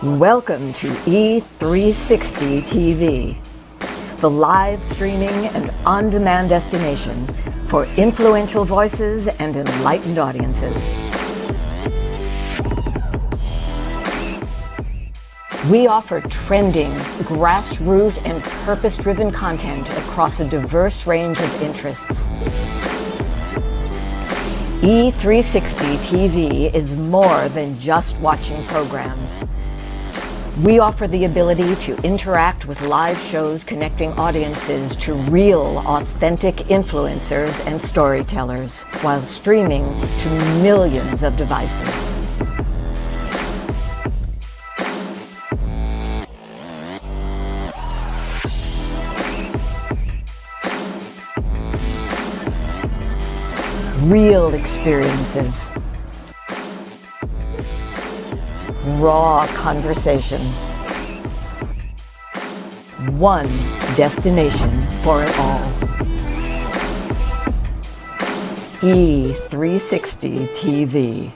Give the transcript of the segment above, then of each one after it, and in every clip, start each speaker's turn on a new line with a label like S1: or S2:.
S1: Welcome to E360 TV, the live streaming and on-demand destination for influential voices and enlightened audiences. We offer trending, grassroots, and purpose-driven content across a diverse range of interests. E360 TV is more than just watching programs. We offer the ability to interact with live shows connecting audiences to real, authentic influencers and storytellers while streaming to millions of devices. Real experiences. Raw conversation. One destination for it all. E360 TV.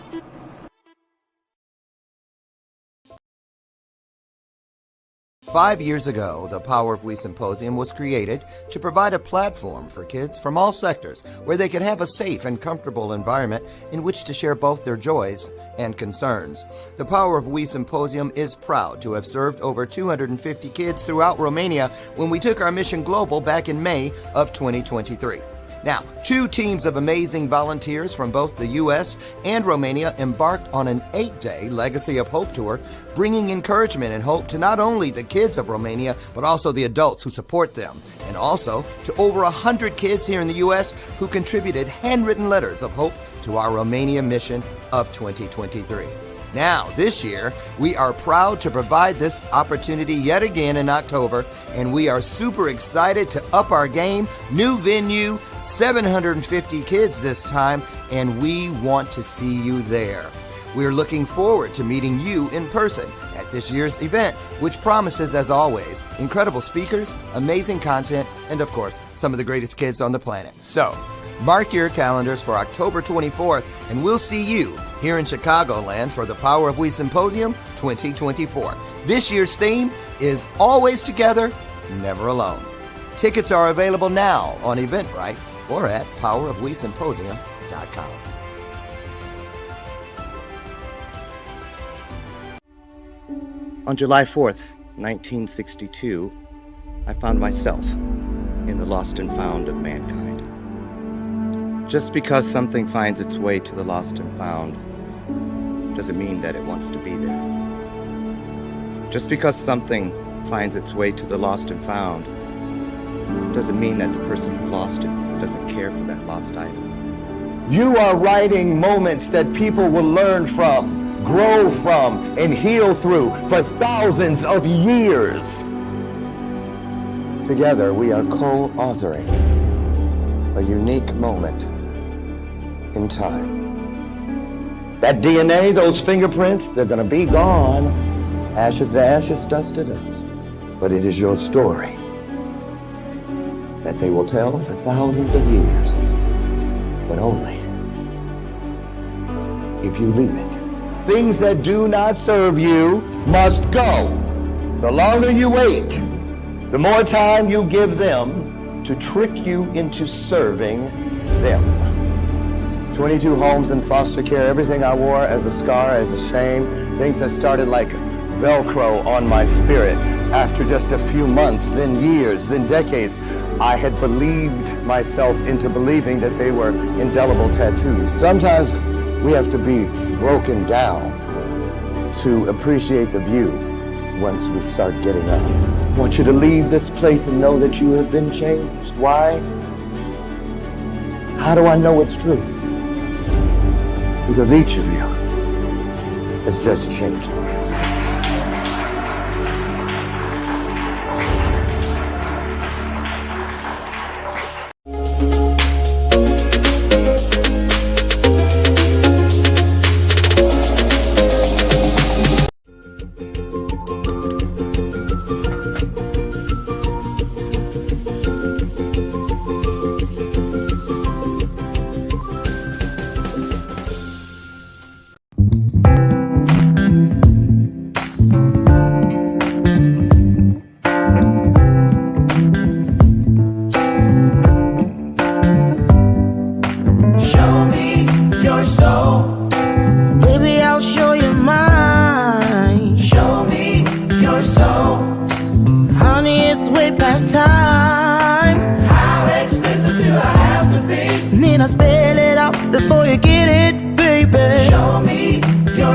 S2: Five years ago, the Power of We Symposium was created to provide a platform for kids from all sectors where they could have a safe and comfortable environment in which to share both their joys and concerns. The Power of We Symposium is proud to have served over 250 kids throughout Romania when we took our mission global back in May of 2023. Now, two teams of amazing volunteers from both the U.S. and Romania embarked on an 8-day Legacy of Hope tour, bringing encouragement and hope to not only the kids of Romania, but also the adults who support them, and also to over 100 kids here in the U.S. who contributed handwritten letters of hope to our Romania mission of 2023. Now, this year, we are proud to provide this opportunity yet again in October, and we are super excited to up our game. New venue, 750 kids this time, and we want to see you there. We're looking forward to meeting you in person at this year's event, which promises, as always, incredible speakers, amazing content, and, of course, some of the greatest kids on the planet. So, mark your calendars for October 24th, and we'll see you here in Chicagoland for the Power of We Symposium 2024. This year's theme is Always Together, Never Alone. Tickets are available now on Eventbrite or at powerofwesymposium.com.
S3: On July 4th, 1962, I found myself in the lost and found of mankind. Just because something finds its way to the lost and found doesn't mean that it wants to be there. Just because something finds its way to the lost and found doesn't mean that the person who lost it doesn't care for that lost item.
S4: You are writing moments that people will learn from, grow from, and heal through for thousands of years. Together, we are co-authoring a unique moment in time. That DNA, those fingerprints, they're going to be gone. Ashes to ashes, dust to dust. But it is your story that they will tell for thousands of years. But only if you leave it. Things that do not serve you must go. The longer you wait, the more time you give them to trick you into serving them. 22 homes in foster care, everything I wore as a scar, as a shame, things that started like Velcro on my spirit. After just a few months, then years, then decades, I had believed myself into believing that they were indelible tattoos. Sometimes we have to be broken down to appreciate the view once we start getting up. I want you to leave this place and know that you have been changed. Why? How do I know it's true? Because each of you has just changed me.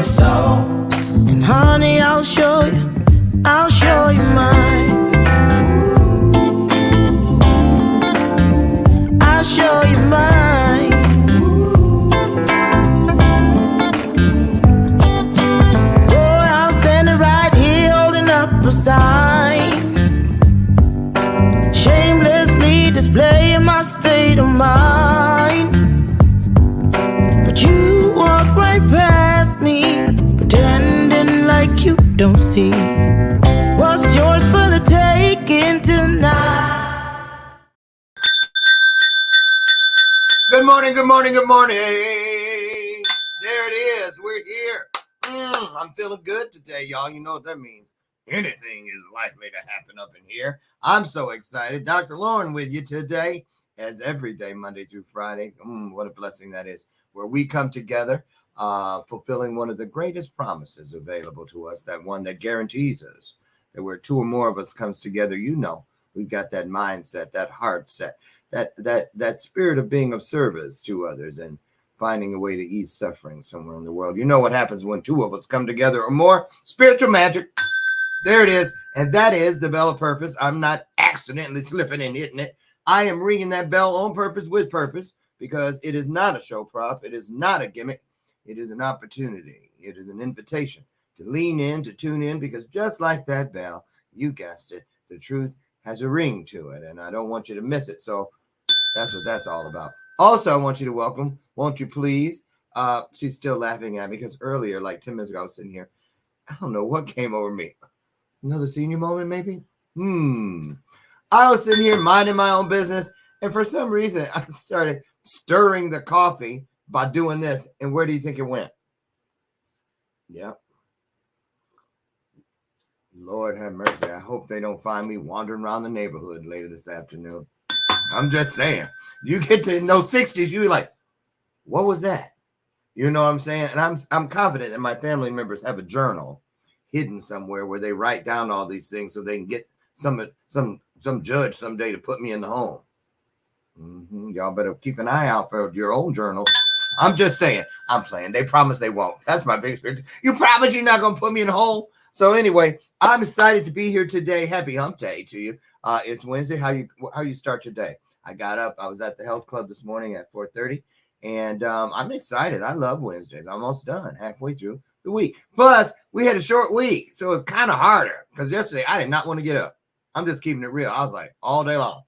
S5: soul. And honey, I'll show you mine. I'll show you mine. Oh, I'm standing right here holding up a sign, shamelessly displaying my state of mind. But you walk right past me, pretending like you don't see what's yours for the taking tonight.
S2: Good morning, good morning, good morning. There it is. We're here. I'm feeling good today, y'all. You know what that means. Anything is likely to happen up in here. I'm so excited. Dr. Lauren with you today, as every day, Monday through Friday. What a blessing that is. Where we come together, fulfilling one of the greatest promises available to us, that one that guarantees us that where two or more of us comes together, you know, we've got that mindset, that heart set, that spirit of being of service to others and finding a way to ease suffering somewhere in the world. You know what happens when two of us come together or more? Spiritual magic. There it is. And that is the bell of purpose. I'm not accidentally slipping and hitting it. I am ringing that bell on purpose with purpose, because it is not a show prop. It is not a gimmick. It is an opportunity. It is an invitation to lean in, to tune in, because just like that bell, you guessed it, the truth has a ring to it, and I don't want you to miss it. So that's what that's all about. Also, I want you to welcome, won't you please? She's still laughing at me because earlier, like 10 minutes ago, I was sitting here. I don't know what came over me. Another senior moment, maybe? I was sitting here minding my own business, and for some reason, I started stirring the coffee by doing this. And where do you think it went? Yep. Lord have mercy. I hope they don't find me wandering around the neighborhood later this afternoon. I'm just saying. You get to in those 60s, you be like, what was that? You know what I'm saying? And I'm confident that my family members have a journal hidden somewhere where they write down all these things so they can get some judge someday to put me in the home. Y'all better keep an eye out for your own journal. I'm just saying. I'm playing. They promise they won't. That's my big spirit. You promise you're not going to put me in a hole? So anyway, I'm excited to be here today. Happy hump day to you. It's Wednesday. How you start your day? I got up. I was at the health club this morning at 4:30, and I'm excited. I love Wednesdays. Almost done, halfway through the week. Plus, we had a short week, so it's kind of harder because yesterday I did not want to get up. I'm just keeping it real. I was like all day long.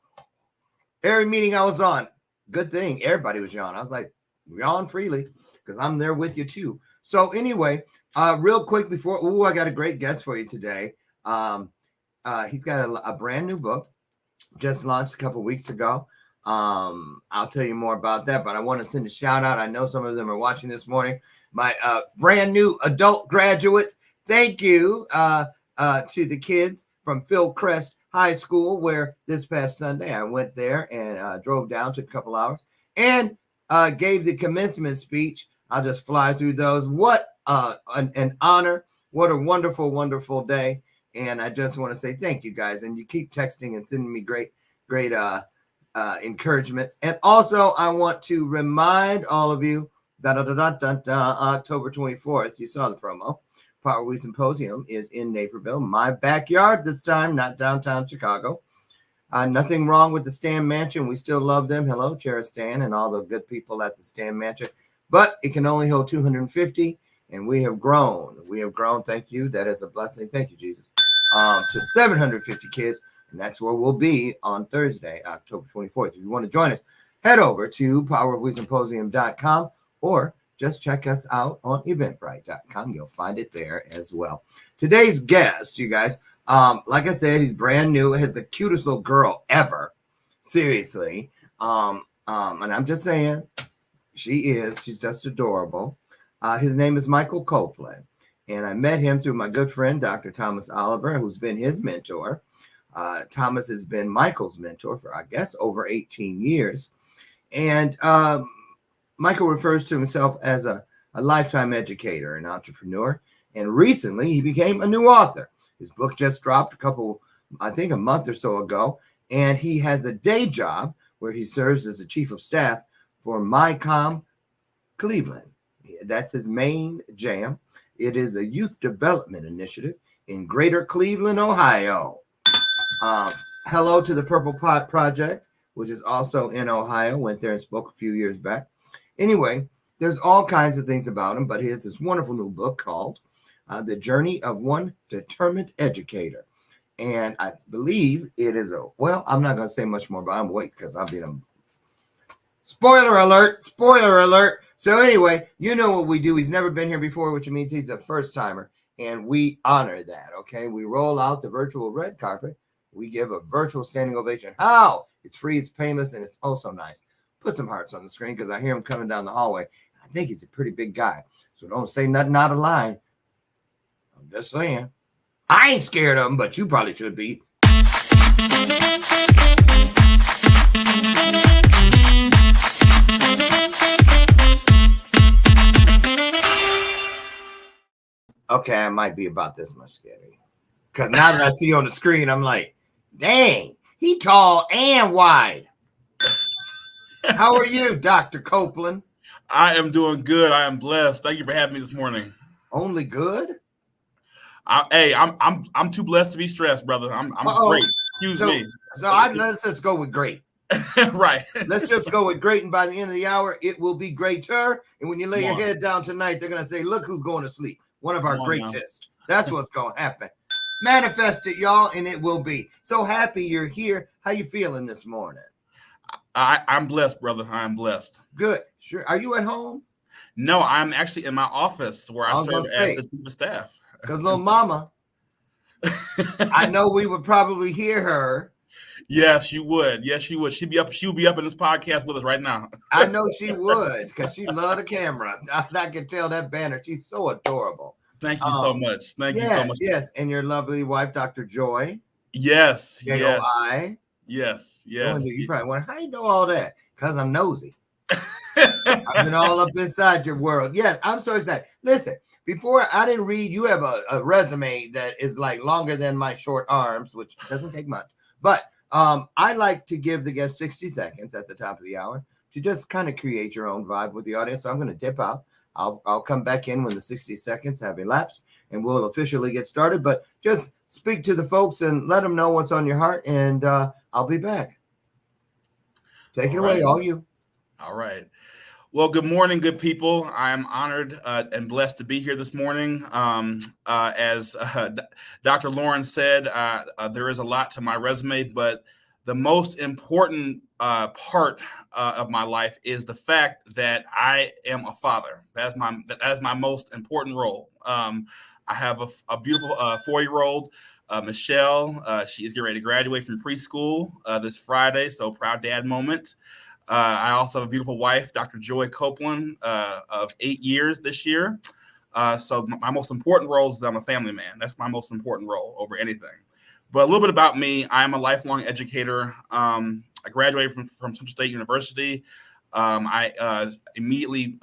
S2: Every meeting I was on, good thing everybody was yawning. I was like, yawn freely because I'm there with you too. So anyway, real quick before, I got a great guest for you today. He's got a brand new book just launched a couple weeks ago. I'll tell you more about that, but I want to send a shout out. I know some of them are watching this morning. My brand new adult graduates. Thank you to the kids from Philcrest High School, where this past Sunday I went there and drove down, took a couple hours, and gave the commencement speech. I'll just fly through those. What an honor. What a wonderful, wonderful day. And I just want to say thank you guys. And you keep texting and sending me great encouragements. And also, I want to remind all of you that October 24th, you saw the promo, Power Symposium is in Naperville, my backyard this time, not downtown Chicago. Nothing wrong with the Stan Mansion. We still love them. Hello, Chair Stan and all the good people at the Stan Mansion. But it can only hold 250, and we have grown. We have grown. Thank you. That is a blessing. Thank you, Jesus. To 750 kids, and that's where we'll be on Thursday, October 24th. If you want to join us, head over to powerofwisymposium.com or just check us out on eventbrite.com. You'll find it there as well. Today's guest, you guys, like I said, he's brand new, has the cutest little girl ever. Seriously. And I'm just saying, she's just adorable. His name is Michael Copeland. And I met him through my good friend, Dr. Thomas Oliver, who's been his mentor. Thomas has been Michael's mentor for, I guess, over 18 years. And Michael refers to himself as a lifetime educator, an entrepreneur. And recently, he became a new author. His book just dropped a month or so ago. And he has a day job where he serves as the chief of staff for MyCom Cleveland. That's his main jam. It is a youth development initiative in Greater Cleveland, Ohio. Hello to the Purple Pot Project, which is also in Ohio. Went there and spoke a few years back. Anyway, there's all kinds of things about him, but he has this wonderful new book called The Journey of One Determined Educator. And I believe it is I'm not going to say much more about him. Wait, because I'll be a spoiler alert. So anyway, you know what we do. He's never been here before, which means he's a first timer. And we honor that, okay? We roll out the virtual red carpet. We give a virtual standing ovation. How? It's free, it's painless, and it's also nice. Put some hearts on the screen because I hear him coming down the hallway. I think he's a pretty big guy. So don't say nothing out of line. I'm just saying. I ain't scared of him, but you probably should be. Okay, I might be about this much scary. Because now that I see on the screen, I'm like, dang, he tall and wide. How are you, Dr. Copeland?
S6: I am doing good. I am blessed. Thank you for having me this morning.
S2: Only good?
S6: I'm too blessed to be stressed, brother. I'm great. Excuse me.
S2: So let's just go with great.
S6: Right.
S2: Let's just go with great, and by the end of the hour, it will be greater. And when you lay your head down tonight, they're gonna say, "Look who's going to sleep." One of our greatest. That's what's gonna happen. Manifest it, y'all, and it will be. So happy you're here. How you feeling this morning?
S6: I'm blessed, brother. I am blessed.
S2: Good. Sure. Are you at home?
S6: No, I'm actually in my office where I serve as the chief of staff.
S2: Because little mama, I know we would probably hear her.
S6: Yes, you would. Yes, you would. She'll be up in this podcast with us right now.
S2: I know she would, because she loved the camera. I can tell that banner. She's so adorable.
S6: Thank you so much. Thank you so much.
S2: Yes, and your lovely wife, Dr. Joy.
S6: Yes.
S2: J-O-I.
S6: Yes.
S2: You probably wonder, how you know all that? Because I'm nosy. I've been all up inside your world. Yes, I'm so excited. Listen, before I didn't read, you have a resume that is like longer than my short arms, which doesn't take much. But I like to give the guest 60 seconds at the top of the hour to just kind of create your own vibe with the audience. So I'm going to dip out. I'll come back in when the 60 seconds have elapsed, and we'll officially get started. But just speak to the folks and let them know what's on your heart, and I'll be back. Take it away, all you.
S6: All right. Well, good morning, good people. I am honored and blessed to be here this morning. As Dr. Lauren said, there is a lot to my resume, but the most important part of my life is the fact that I am a father. That is my most important role. I have a beautiful 4-year-old, Michelle. She is getting ready to graduate from preschool this Friday, so proud dad moment. I also have a beautiful wife, Dr. Joy Copeland, of 8 years this year. So my most important role is that I'm a family man. That's my most important role over anything. But a little bit about me. I am a lifelong educator. I graduated from Central State University. I immediately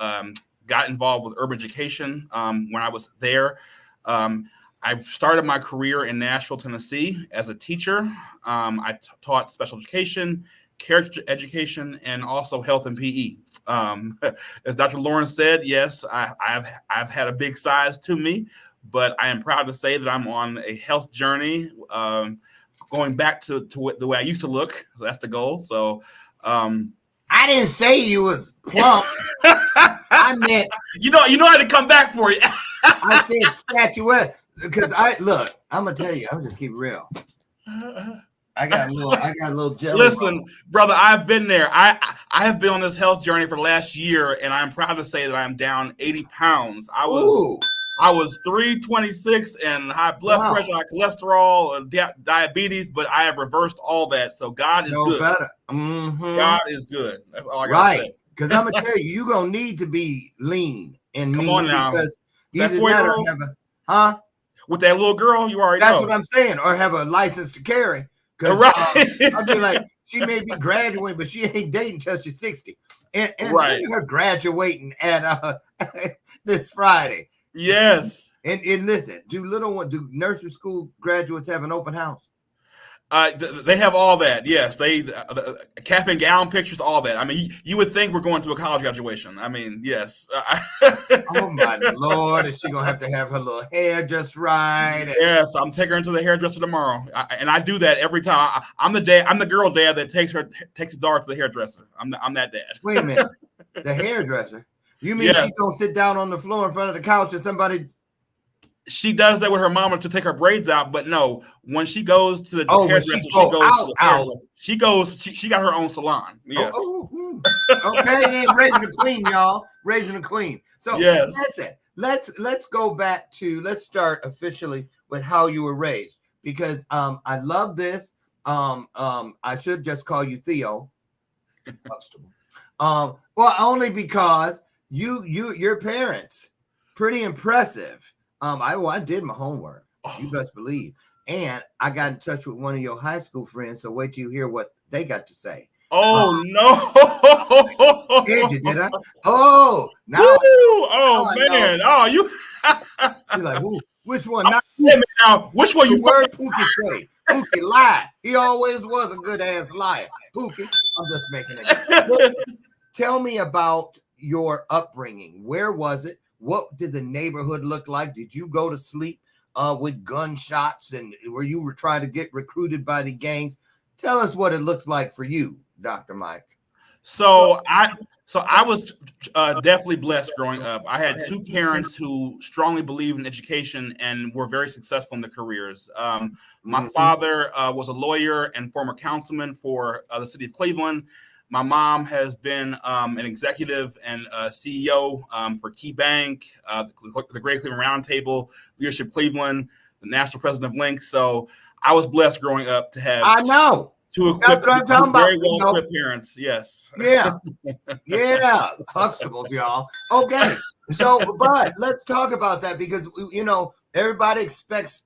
S6: got involved with urban education when I was there. I started my career in Nashville, Tennessee as a teacher. I taught special education, character education, and also health and PE. As Dr. Lauren said, yes, I've had a big size to me, but I am proud to say that I'm on a health journey, going back to the way I used to look. So that's the goal. So
S2: I didn't say you was plump. I meant
S6: you know I had to come back for you.
S2: I said statuette because I'm gonna tell you, I'll just keep it real. I got a little jelly.
S6: Listen, brother, I've been there. I have been on this health journey for the last year, and I'm proud to say that I'm down 80 pounds. I was 326 and high blood pressure, high cholesterol, diabetes, but I have reversed all that. So God is good.
S2: Better. Mm-hmm.
S6: God is good. That's all I got to say.
S2: Because I'm gonna tell you, you're gonna need to be lean and
S6: come on now.
S2: Because either that or have
S6: with that little girl, you already
S2: that's
S6: know.
S2: What I'm saying, or have a license to carry.
S6: Right.
S2: I'd be like, she may be graduating, but she ain't dating until she's 60. And
S6: right.
S2: Her graduating at this Friday.
S6: Yes.
S2: And listen, do nursery school graduates have an open house?
S6: They have all that. Yes, they cap and gown pictures, all that. I mean, you would think we're going to a college graduation. I mean, yes.
S7: Oh my Lord, is she gonna have to have her little hair just right?
S6: Yes, I'm taking her into the hairdresser tomorrow, and I do that every time. I'm the dad. I'm the girl dad that takes his daughter to the hairdresser. I'm that dad.
S7: Wait a minute, the hairdresser? You mean she's gonna sit down on the floor in front of the couch and somebody?
S6: She does that with her mama to take her braids out, but no, when she goes to the hairdresser, she goes. She got her own salon. Yes.
S7: Okay, then raising the queen, y'all. Raising the queen. So
S6: yes.
S7: Let's go back to, let's start officially with how you were raised, because I love this. I should just call you Theo. Well, only because your parents, pretty impressive. I did my homework. You best believe. And I got in touch with one of your high school friends, so wait till you hear what they got to say.
S6: Oh no!
S7: Did you? Did I? Oh, now.
S6: Man! Oh, you.
S7: You're like, who? Which one?
S6: Now, which one? You
S7: word Pookie say? Pookie lied. He always was a good ass liar. Pookie, I'm just making it. Tell me about your upbringing. Where was it? What did the neighborhood look like? Did you go to sleep with gunshots, and where you were trying to get recruited by the gangs? Tell us what it looked like for you, Dr. Mike.
S6: So I was definitely blessed growing up. I had two parents who strongly believed in education and were very successful in their careers. My father was a lawyer and former councilman for the city of Cleveland. My mom has been an executive and CEO for Key Bank, the Great Cleveland Roundtable, Leadership Cleveland, the national president of Link. So I was blessed growing up to have.
S7: I know.
S6: Two very well-equipped parents. Yes.
S7: Yeah. Yeah. Huxtables, y'all. Okay. So, but let's talk about that, because everybody expects.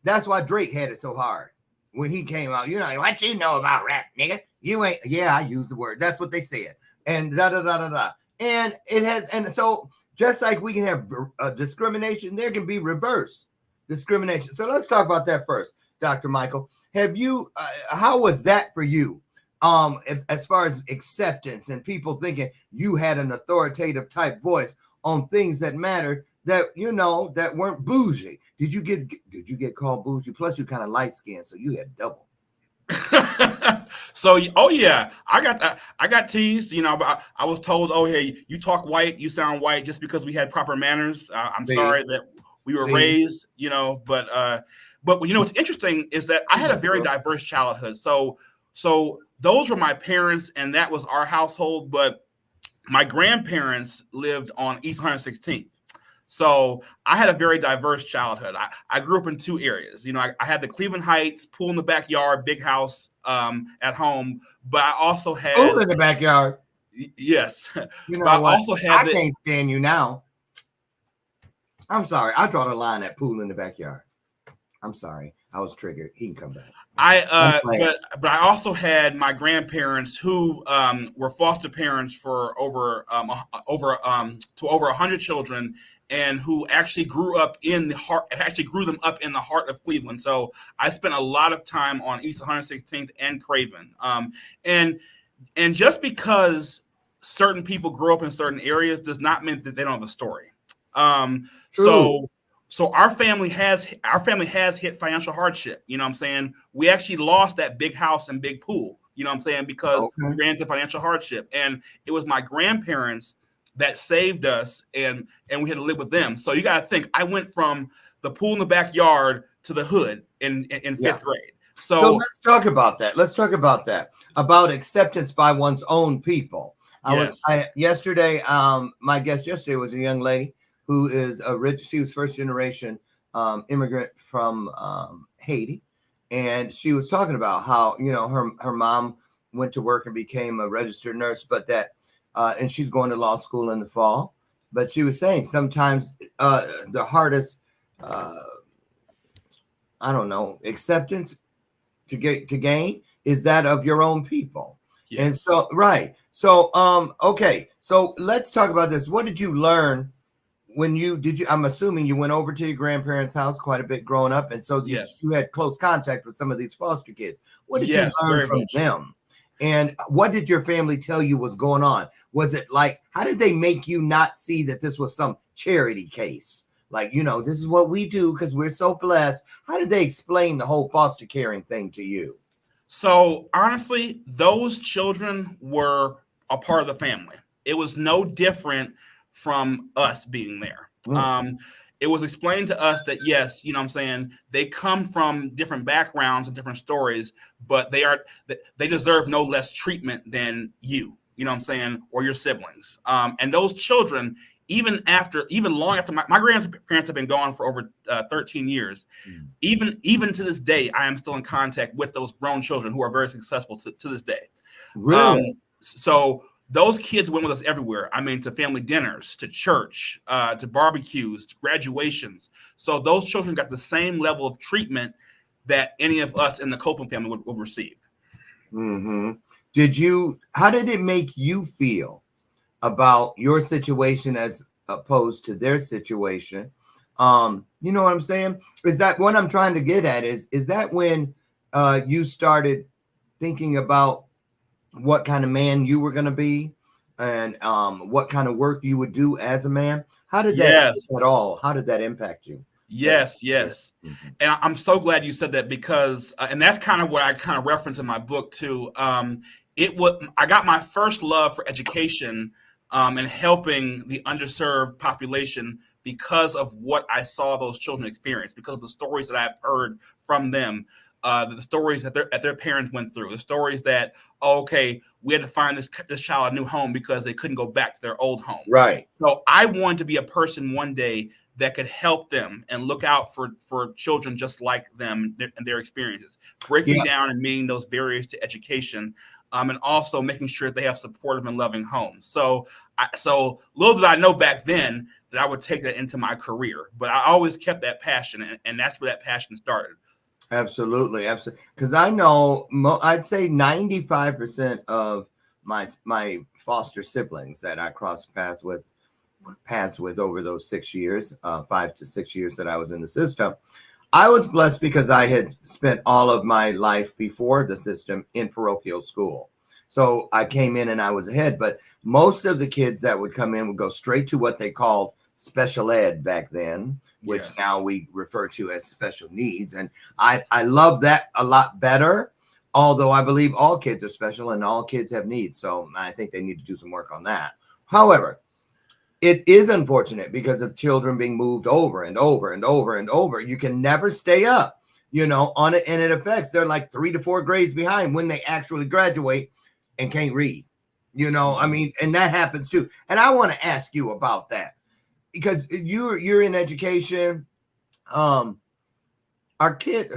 S7: That's why Drake had it so hard when he came out. What you know about rap, nigga? You ain't. Yeah, I use the word. That's what they said. And da da da da da. And it has. And so, just like we can have discrimination, there can be reverse discrimination. So let's talk about that first, Dr. Michael. Have you? How was that for you? As far as acceptance and people thinking you had an authoritative type voice on things that mattered, that that weren't bougie. Did you get called bougie? Plus, you kind of light skinned, so you had double.
S6: So, oh yeah, I got teased. I was told, oh hey, you talk white, you sound white, just because we had proper manners. I'm sorry that we were raised, but what's interesting is that I had a very diverse childhood. So those were my parents, and that was our household. But my grandparents lived on East 116th. So I had a very diverse childhood. I grew up in two areas. I had the Cleveland Heights pool in the backyard, big house at home, but I also had
S7: pool in the backyard.
S6: Yes.
S7: I can't stand you now. I'm sorry. I draw the line at pool in the backyard. I'm sorry. I was triggered. He can come back.
S6: But I also had my grandparents who were foster parents for over 100 children, and who actually grew them up in the heart of Cleveland. So I spent a lot of time on East 116th and Craven. And just because certain people grow up in certain areas does not mean that they don't have a story. So our family has hit financial hardship. You know what I'm saying? We actually lost that big house and big pool, you know what I'm saying? Because we ran into financial hardship. And it was my grandparents that saved us, and we had to live with them. So you got to think, I went from the pool in the backyard to the hood in fifth grade. So
S7: let's talk about that. About acceptance by one's own people. My guest yesterday was a young lady who is she was first generation immigrant from Haiti. And she was talking about how, her mom went to work and became a registered nurse, but and she's going to law school in the fall. But she was saying sometimes the hardest, acceptance to gain is that of your own people. Yes. And so, right. So, okay. So let's talk about this. What did you learn I'm assuming you went over to your grandparents' house quite a bit growing up, and so
S6: Yes.
S7: you had close contact with some of these foster kids. What did you
S6: Yes,
S7: learn
S6: very
S7: from
S6: much.
S7: them? And what did your family tell you was going on? Was it like, how did they make you not see that this was some charity case? Like, this is what we do because we're so blessed. How did they explain the whole foster caring thing to you?
S6: So honestly, those children were a part of the family. It was no different from us being there. It was explained to us that yes, you know what I'm saying, they come from different backgrounds and different stories, but they deserve no less treatment than you know what I'm saying, or your siblings. And those children, even long after my grandparents have been gone for over 13 years, even to this day, I am still in contact with those grown children who are very successful to this day.
S7: Really?
S6: So those kids went with us everywhere. I mean, to family dinners, to church, to barbecues, to graduations. So those children got the same level of treatment that any of us in the Copeland family would receive.
S7: Mm-hmm. How did it make you feel about your situation as opposed to their situation? You know what I'm saying? Is that what I'm trying to get at? Is that when you started thinking about what kind of man you were going to be and what kind of work you would do as a man? How did that how did that impact you?
S6: Yes. Mm-hmm. And I'm so glad you said that because, and that's kind of what I kind of reference in my book too. I got my first love for education and helping the underserved population because of what I saw those children experience, because of the stories that I've heard from them, the stories that their parents went through, the stories that, we had to find this child a new home because they couldn't go back to their old home.
S7: Right.
S6: So I wanted to be a person one day that could help them and look out for children just like them and their experiences, breaking down and meeting those barriers to education, and also making sure they have supportive and loving homes. So little did I know back then that I would take that into my career, but I always kept that passion, and that's where that passion started.
S7: Absolutely. Because I know I'd say 95% of my foster siblings that I crossed paths with over those 6 years, 5 to 6 years that I was in the system. I was blessed because I had spent all of my life before the system in parochial school. So I came in and I was ahead, but most of the kids that would come in would go straight to what they called special ed back then, which now we refer to as special needs. And I love that a lot better, although I believe all kids are special and all kids have needs. So I think they need to do some work on that. However, it is unfortunate because of children being moved over and over and over and over. You can never stay up, on it. And it affects, they're like 3 to 4 grades behind when they actually graduate and can't read, I mean, and that happens too. And I want to ask you about that because you're in education. Our kid,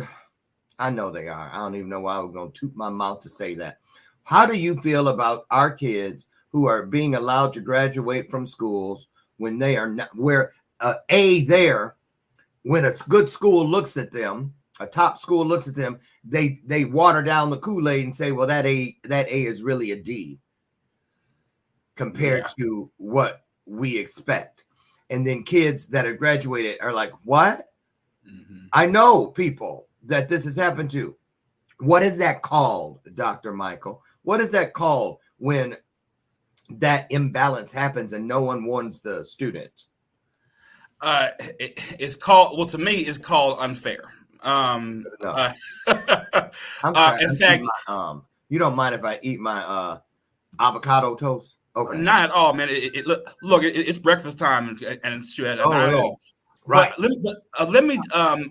S7: I know they are. I don't even know why I was going to toot my mouth to say that. How do you feel about our kids who are being allowed to graduate from schools when they are not, when a good school looks at them, a top school looks at them, they water down the Kool-Aid and say, well, that A is really a D compared to what we expect. And then kids that are graduated are like, what? Mm-hmm. I know people that this has happened to. What is that called, Dr. Michael? What is that called when that imbalance happens and no one warns the student?
S6: It's called, well, to me, it's called unfair. In fact,
S7: you don't mind if I eat my avocado toast? Okay.
S6: Not at all, man. It's breakfast time, and not at all. Right. Let me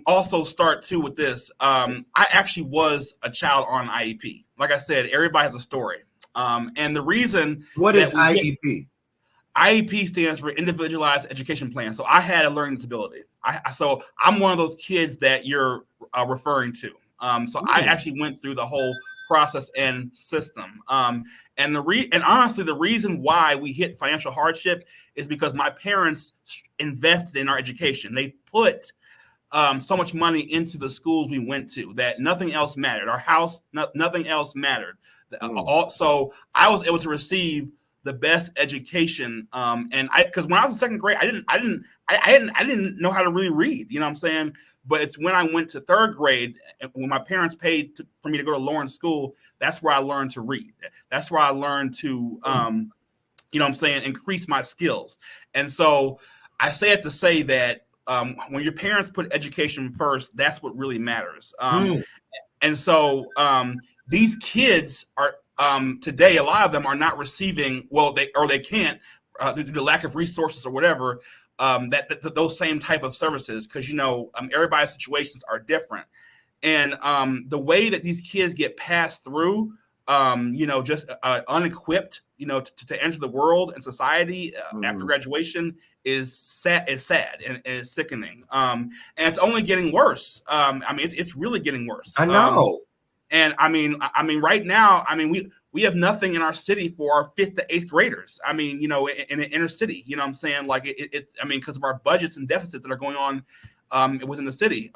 S6: also start too with this. I actually was a child on IEP. Like I said, everybody has a story. And the reason
S7: what is IEP?
S6: IEP stands for Individualized Education Plan. So I had a learning disability. So I'm one of those kids that you're referring to. So I actually went through the whole process and system. And honestly, the reason why we hit financial hardship is because my parents invested in our education. They put so much money into the schools we went to that nothing else mattered. Our house, nothing else mattered. So I was able to receive the best education. And because when I was in second grade, I didn't know how to really read. You know what I'm saying? But it's when I went to third grade, when my parents paid for me to go to Lawrence School, that's where I learned to read. That's where I learned to, you know what I'm saying, increase my skills. And so I say it to say that when your parents put education first, that's what really matters. And so these kids are today, a lot of them are not receiving, they can't due to the lack of resources or whatever, those same type of services, because everybody's situations are different. And the way that these kids get passed through, just unequipped, to enter the world and society after graduation is sad and it's sickening. And it's only getting worse. It's really getting worse.
S7: I know.
S6: And right now, we have nothing in our city for our 5th to 8th graders. In the inner city, you know what I'm saying? Like because of our budgets and deficits that are going on within the city.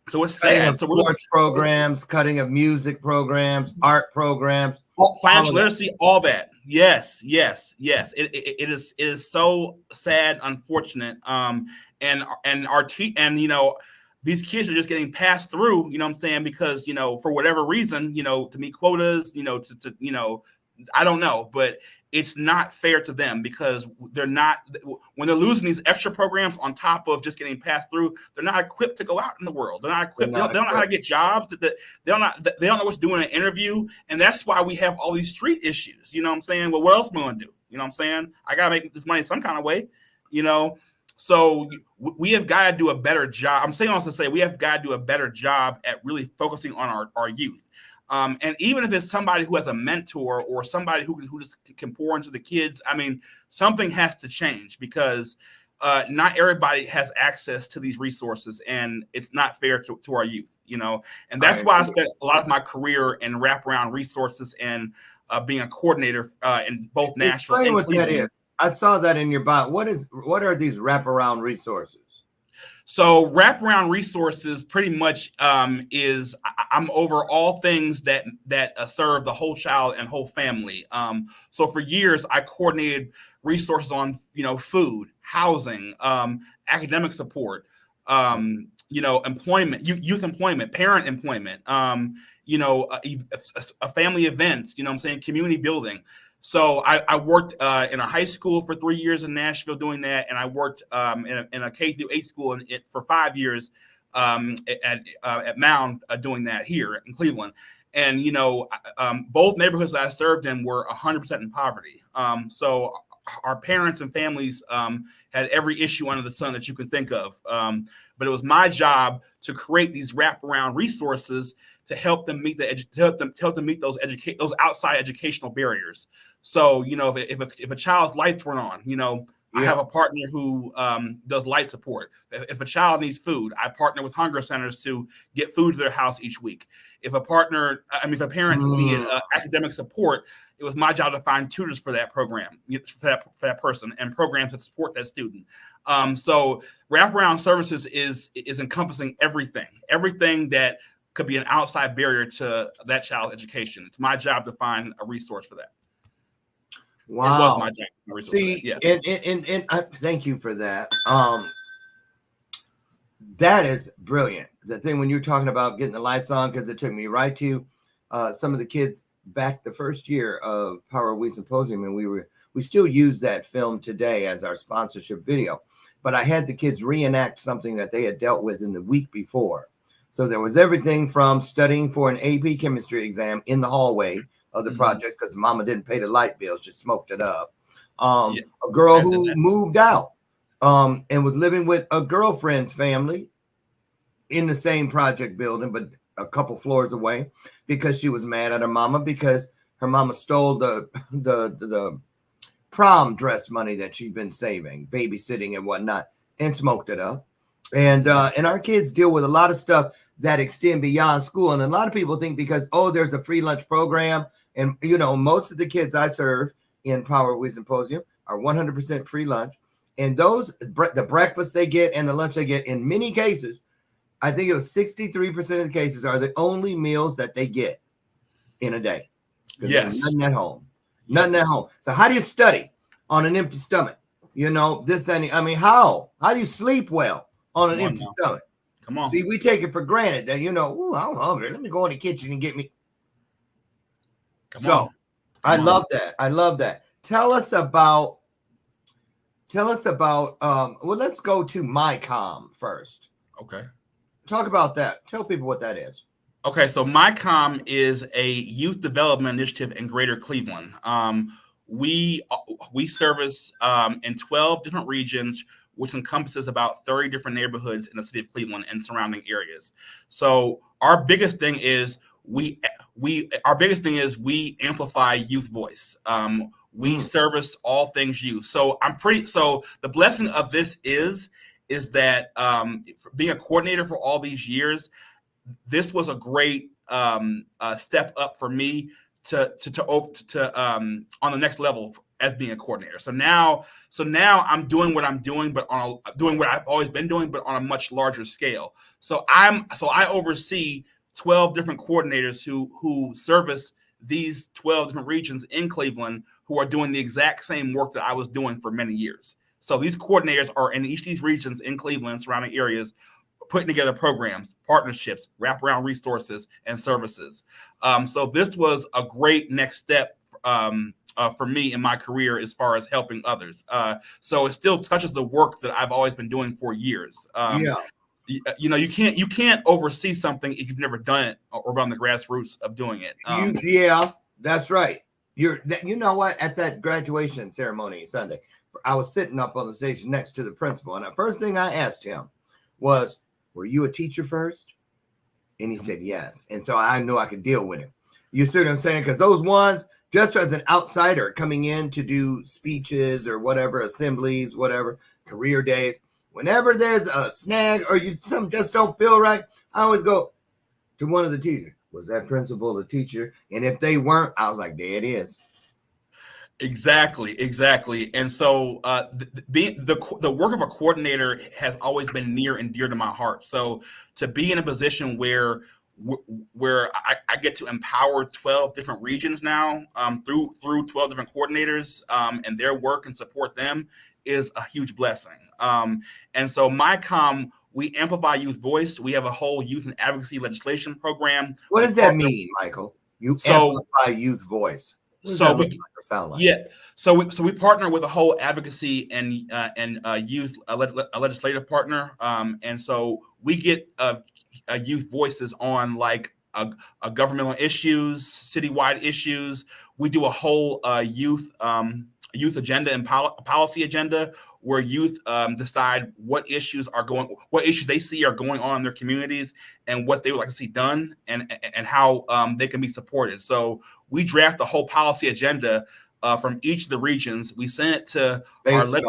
S6: So it's sad. So
S7: sports programs, cutting of music programs, art programs,
S6: financial literacy, all that. Yes. It is so sad, unfortunate. And these kids are just getting passed through, you know what I'm saying? Because, for whatever reason, to meet quotas, I don't know, but it's not fair to them because when they're losing these extra programs on top of just getting passed through, they're not equipped to go out in the world. They're not equipped. They don't know how to get jobs. They don't know what to do in an interview. And that's why we have all these street issues. You know what I'm saying? Well, what else am I going to do? You know what I'm saying? I got to make this money some kind of way, So we have got to do a better job. I'm saying also say we have got to do a better job at really focusing on our youth. And even if it's somebody who has a mentor or somebody who just can pour into the kids, something has to change because not everybody has access to these resources, and it's not fair to our youth, And that's why I spent a lot of my career in wraparound resources and being a coordinator in both Nashville and
S7: what
S6: Cleveland.
S7: that is. I saw that in your bio. What are these wraparound resources?
S6: So wraparound resources pretty much is I'm over all things that serve the whole child and whole family. So for years I coordinated resources on food, housing, academic support, employment, youth employment, parent employment, family events. You know what I'm saying, community building. So I worked in a high school for 3 years in Nashville doing that, and I worked in a K through 8 school for 5 years at Mound doing that here in Cleveland. And both neighborhoods that I served in were 100% in poverty. So our parents and families had every issue under the sun that you can think of. But it was my job to create these wraparound resources to help them meet those outside educational barriers. So, if a child's lights weren't on, I have a partner who does light support. If a child needs food, I partner with hunger centers to get food to their house each week. If a parent needed academic support, it was my job to find tutors for that program, for that person, and programs that support that student. So wraparound services is encompassing everything that could be an outside barrier to that child's education. It's my job to find a resource for that.
S7: Wow.
S6: It was my job.
S7: See,
S6: yes.
S7: and thank you for that. That is brilliant. The thing when you're talking about getting the lights on, because it took me right to some of the kids back the first year of Power of We Symposium, and we still use that film today as our sponsorship video. But I had the kids reenact something that they had dealt with in the week before. So there was everything from studying for an AP chemistry exam in the hallway of the project because mama didn't pay the light bills, just smoked it up. A girl who moved out and was living with a girlfriend's family in the same project building, but a couple floors away because she was mad at her mama because her mama stole the prom dress money that she'd been saving, babysitting and whatnot, and smoked it up. And our kids deal with a lot of stuff that extend beyond school. And a lot of people think because, there's a free lunch program. And, most of the kids I serve in Power We Symposium are 100% free lunch. And the breakfast they get and the lunch they get, in many cases, I think it was 63% of the cases are the only meals that they get in a day.
S6: Yes.
S7: Nothing at home. Nothing at home. So how do you study on an empty stomach? You know, this and I mean, how do you sleep well on an empty stomach?
S6: Come on.
S7: See, we take it for granted that, you know, ooh, I'm hungry. Let me go in the kitchen and get me. I love that. I love that. Tell us about well, let's go to MyCom first.
S6: Okay.
S7: Talk about that. Tell people what that is.
S6: Okay, so MyCom is a youth development initiative in Greater Cleveland. We service in 12 different regions, which encompasses about 30 different neighborhoods in the city of Cleveland and surrounding areas. So our biggest thing is we amplify youth voice. We service all things youth. So the blessing of this is that being a coordinator for all these years, this was a great step up for me to on the next level as being a coordinator. So now I'm doing what I'm doing, but doing what I've always been doing, but on a much larger scale. So I oversee 12 different coordinators who service these 12 different regions in Cleveland, who are doing the exact same work that I was doing for many years. So these coordinators are in each of these regions in Cleveland and surrounding areas, putting together programs, partnerships, wraparound resources, and services. So this was a great next step for me in my career as far as helping others. So it still touches the work that I've always been doing for years. You know, you can't oversee something if you've never done it or been on the grassroots of doing it.
S7: Yeah, that's right. You know what? At that graduation ceremony Sunday, I was sitting up on the stage next to the principal, and the first thing I asked him was, "Were you a teacher first?" And he said yes. And so I knew I could deal with him. You see what I'm saying? Because those ones, just as an outsider coming in to do speeches or whatever, assemblies, whatever, career days, whenever there's a snag or something just don't feel right, I always go to one of the teachers. Was that principal the teacher? And if they weren't, I was like, there it is.
S6: Exactly. And so the work of a coordinator has always been near and dear to my heart. So to be in a position where I get to empower 12 different regions now through 12 different coordinators and their work and support them is a huge blessing. And so MyCom, we amplify youth voice. We have a whole youth and advocacy legislation program.
S7: What does that mean, Michael? Amplify youth voice. So we partner with a whole advocacy and youth legislative partner, and so we get youth voices on like governmental issues, citywide issues. We do a whole youth agenda and policy agenda where youth decide what issues they see are going on in their communities and what they would like to see done and how they can be supported. So we draft the whole policy agenda from each of the regions. We send it to based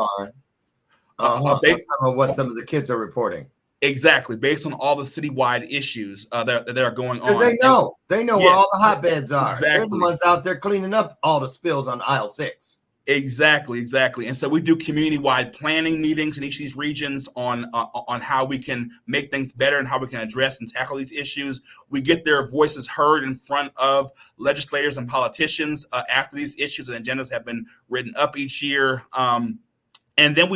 S7: on what some of the kids are reporting.
S6: Exactly, based on all the citywide issues that are going on.
S7: They know where all the hotbeds are.
S6: Exactly.
S7: They're the ones out there cleaning up all the spills on aisle 6.
S6: Exactly. And so we do community-wide planning meetings in each of these regions on how we can make things better and how we can address and tackle these issues. We get their voices heard in front of legislators and politicians after these issues and agendas have been written up each year. And then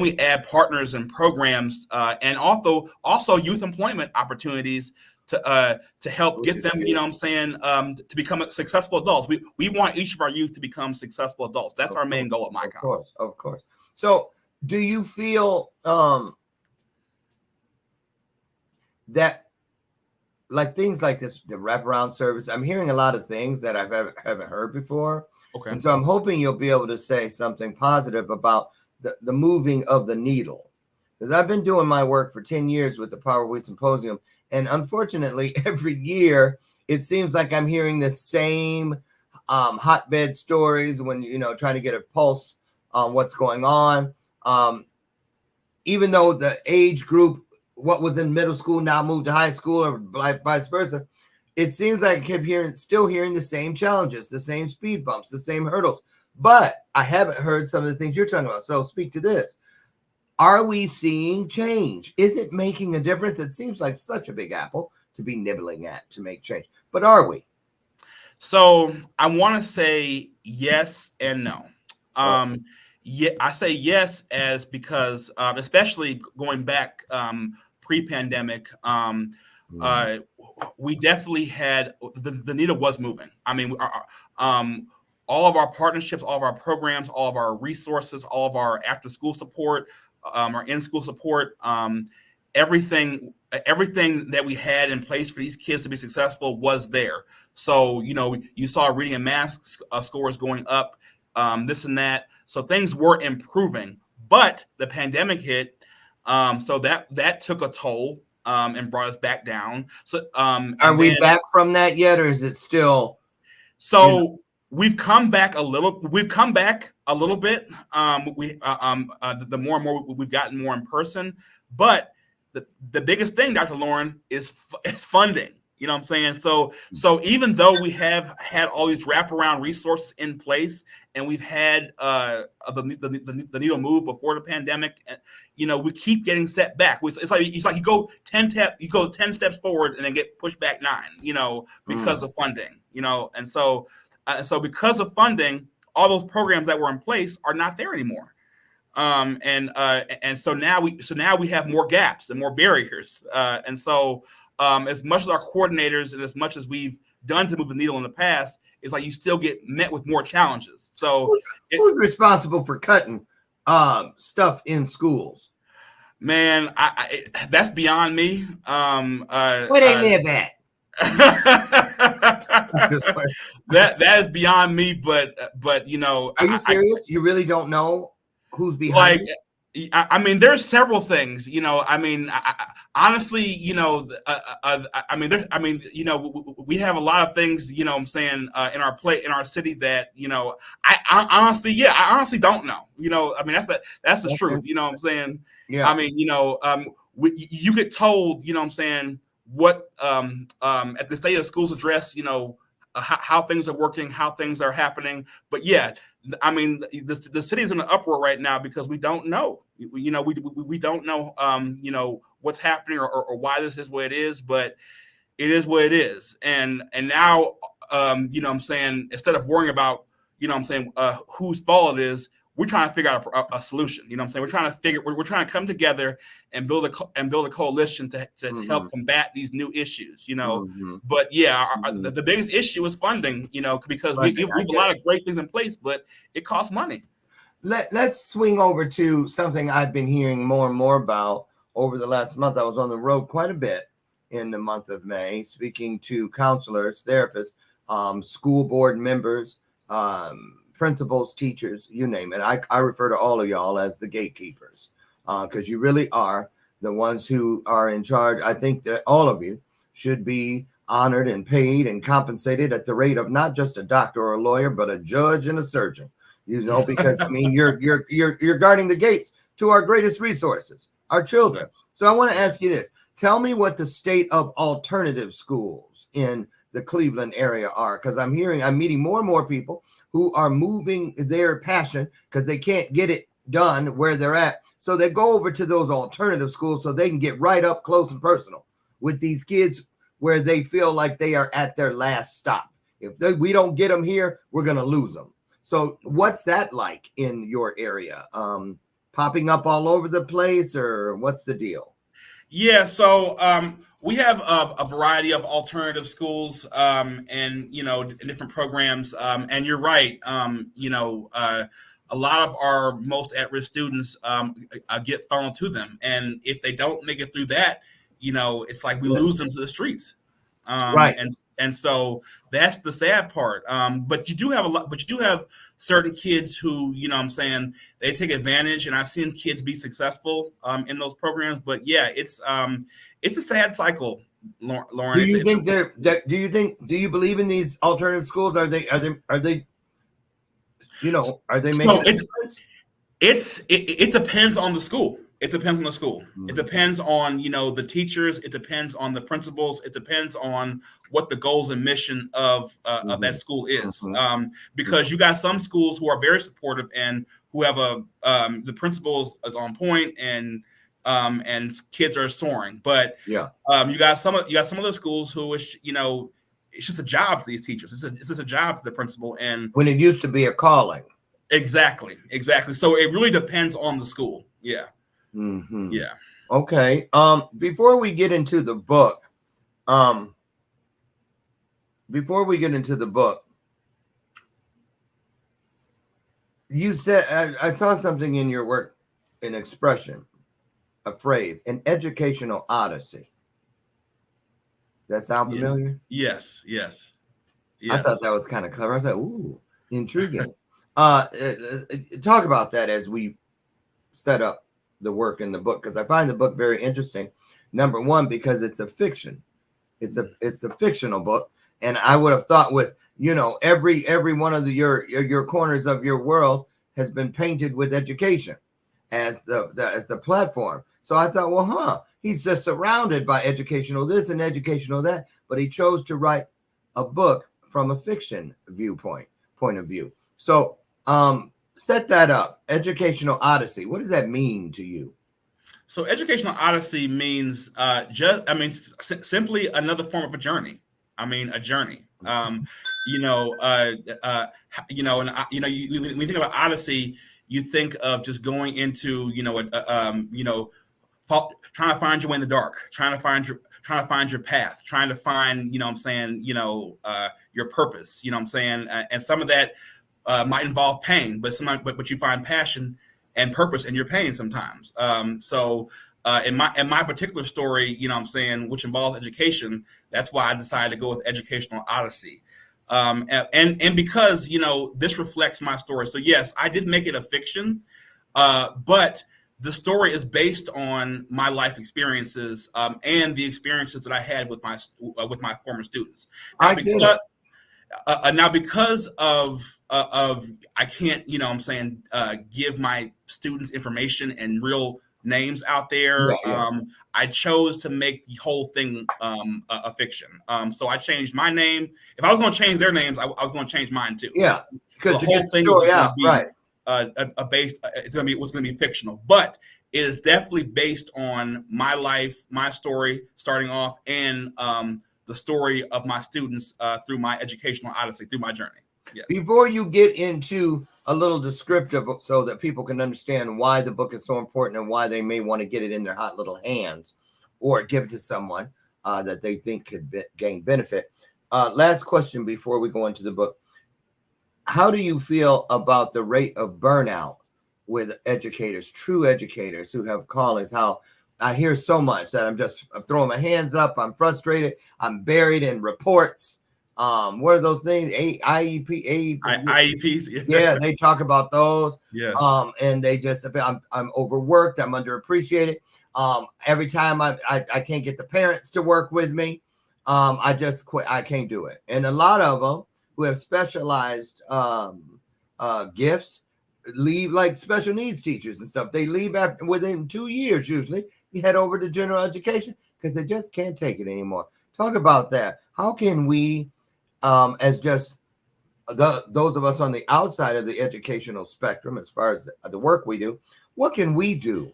S6: we add partners and programs and also youth employment opportunities to help get them, you know what I'm saying, to become successful adults. We want each of our youth to become successful adults. That's our main goal at MyCom.
S7: Of course. So do you feel that like things like this, the wraparound service, I'm hearing a lot of things that I haven't heard before.
S6: Okay.
S7: And so I'm hoping you'll be able to say something positive about the moving of the needle. Because I've been doing my work for 10 years with the Power of We Symposium. And unfortunately, every year, it seems like I'm hearing the same hotbed stories when, trying to get a pulse on what's going on. Even though the age group, what was in middle school now moved to high school or vice versa, it seems like I kept still hearing the same challenges, the same speed bumps, the same hurdles. But I haven't heard some of the things you're talking about. So speak to this. Are we seeing change? Is it making a difference? It seems like such a big apple to be nibbling at to make change. But are we?
S6: So I want to say yes and no. Yeah, I say yes as because especially going back pre-pandemic, we definitely had the needle was moving. I mean, all of our partnerships, all of our programs, all of our resources, all of our after-school support, our in-school support, everything that we had in place for these kids to be successful was there. So, you saw reading and math scores going up, this and that. So things were improving, but the pandemic hit. So that took a toll and brought us back down. So,
S7: Are we back from that yet, or is it still?
S6: So we've come back a little. We've come back a little bit. The more and more we've gotten more in person, but the biggest thing, Dr. Lauren, is funding. You know what I'm saying? So even though we have had all these wraparound resources in place, and we've had the needle move before the pandemic, we keep getting set back. It's like you go 10 steps forward and then get pushed back 9. Because of funding. And so because of funding, all those programs that were in place are not there anymore. And so now we have more gaps and more barriers. And so as much as our coordinators and as much as we've done to move the needle in the past, it's like you still get met with more challenges. So
S7: who's responsible for cutting stuff in schools?
S6: Man, that's beyond me.
S7: Where they live at?
S6: that is beyond me. But are
S7: you serious? You really don't know who's behind it?
S6: I mean, there's several things, honestly, we have a lot of things, what I'm saying, in our plate, in our city that, I honestly don't know, that's the truth. You know what I'm saying?
S7: Yeah.
S6: I mean, you get told, what I'm saying, what, at the State of Schools address, how things are working, how things are happening. But yeah, I mean, the city is in an uproar right now because we don't know. We don't know, what's happening or why this is what it is. But it is what it is. And now, what I'm saying, instead of worrying about, whose fault it is, we're trying to figure out a solution. You know what I'm saying? We're trying to come together and build a coalition to help combat these new issues, But yeah, the biggest issue is funding, because we have a lot of great things in place, but it costs money.
S7: Let's swing over to something I've been hearing more and more about over the last month. I was on the road quite a bit in the month of May, speaking to counselors, therapists, school board members, principals, teachers, you name it. I refer to all of y'all as the gatekeepers because you really are the ones who are in charge. I think that all of you should be honored and paid and compensated at the rate of not just a doctor or a lawyer, but a judge and a surgeon. Because I mean, you're guarding the gates to our greatest resources, our children. So I want to ask you this: tell me what the state of alternative schools in the Cleveland area are, because I'm meeting more and more people who are moving their passion because they can't get it done where they're at. So they go over to those alternative schools so they can get right up close and personal with these kids where they feel like they are at their last stop. If we don't get them here, we're going to lose them. So what's that like in your area? Popping up all over the place, or what's the deal?
S6: Yeah, so we have a variety of alternative schools and, different programs. And you're right, a lot of our most at-risk students get funneled to them. And if they don't make it through that, it's like we lose them to the streets.
S7: Right.
S6: And so that's the sad part. But you do have certain kids who, what I'm saying, they take advantage, and I've seen kids be successful in those programs. But yeah, it's a sad cycle, Lauren.
S7: Do you believe in these alternative schools? Are they making a difference?
S6: It depends on the school. It depends on the school. It depends on, the teachers. It depends on the principals. It depends on what the goals and mission of that school is. Because you got some schools who are very supportive and who have the principals is on point and kids are soaring. But you got some of the schools who, it's just a job to these teachers. It's just a job to the principal. And
S7: when it used to be a calling.
S6: Exactly. So it really depends on the school. Yeah.
S7: Mm-hmm.
S6: Yeah.
S7: Okay. Before we get into the book, you said I saw something in your work, an expression, a phrase, an educational odyssey. That sound familiar?
S6: Yes.
S7: I thought that was kind of clever. I was like, ooh, intriguing. Talk about that as we set up the work in the book, because I find the book very interesting. Number one, because it's a fiction. It's a fictional book. And I would have thought with, every one of your corners of your world has been painted with education as the platform. So I thought, well, he's just surrounded by educational this and educational that, but he chose to write a book from a fiction point of view. So set that up. Educational odyssey. What does that mean to you?
S6: So educational odyssey means simply another form of a journey. A journey. When you think about odyssey, you think of just going into, trying to find your way in the dark, trying to find your path, trying to find, your purpose, and some of that might involve pain, but you find passion and purpose in your pain sometimes. In my particular story, which involves education, that's why I decided to go with educational odyssey. And because, this reflects my story. So yes, I did make it a fiction, but the story is based on my life experiences and the experiences that I had with my former students. Now, because of I can't, give my students information and real names out there. I chose to make the whole thing a fiction. So I changed my name. If I was going to change their names, I was going to change mine too.
S7: Yeah,
S6: because the whole thing is going to be it's going to be fictional, but it is definitely based on my life, my story, starting off, and the story of my students through my educational odyssey, through my journey. Yes.
S7: Before you get into a little descriptive so that people can understand why the book is so important and why they may want to get it in their hot little hands or give it to someone that they think could gain benefit. Last question before we go into the book. How do you feel about the rate of burnout with educators, true educators who have callings? How I hear so much that I'm throwing my hands up. I'm frustrated. I'm buried in reports. What are those things?
S6: IEPs.
S7: Yeah, they talk about those.
S6: Yes.
S7: And they just, I'm overworked. I'm underappreciated. Every time I can't get the parents to work with me, I just quit. I can't do it. And a lot of them who have specialized gifts leave, like special needs teachers and stuff. They leave within 2 years usually. You head over to general education because they just can't take it anymore. Talk about that. How can we, as just those of us on the outside of the educational spectrum, as far as the work we do, what can we do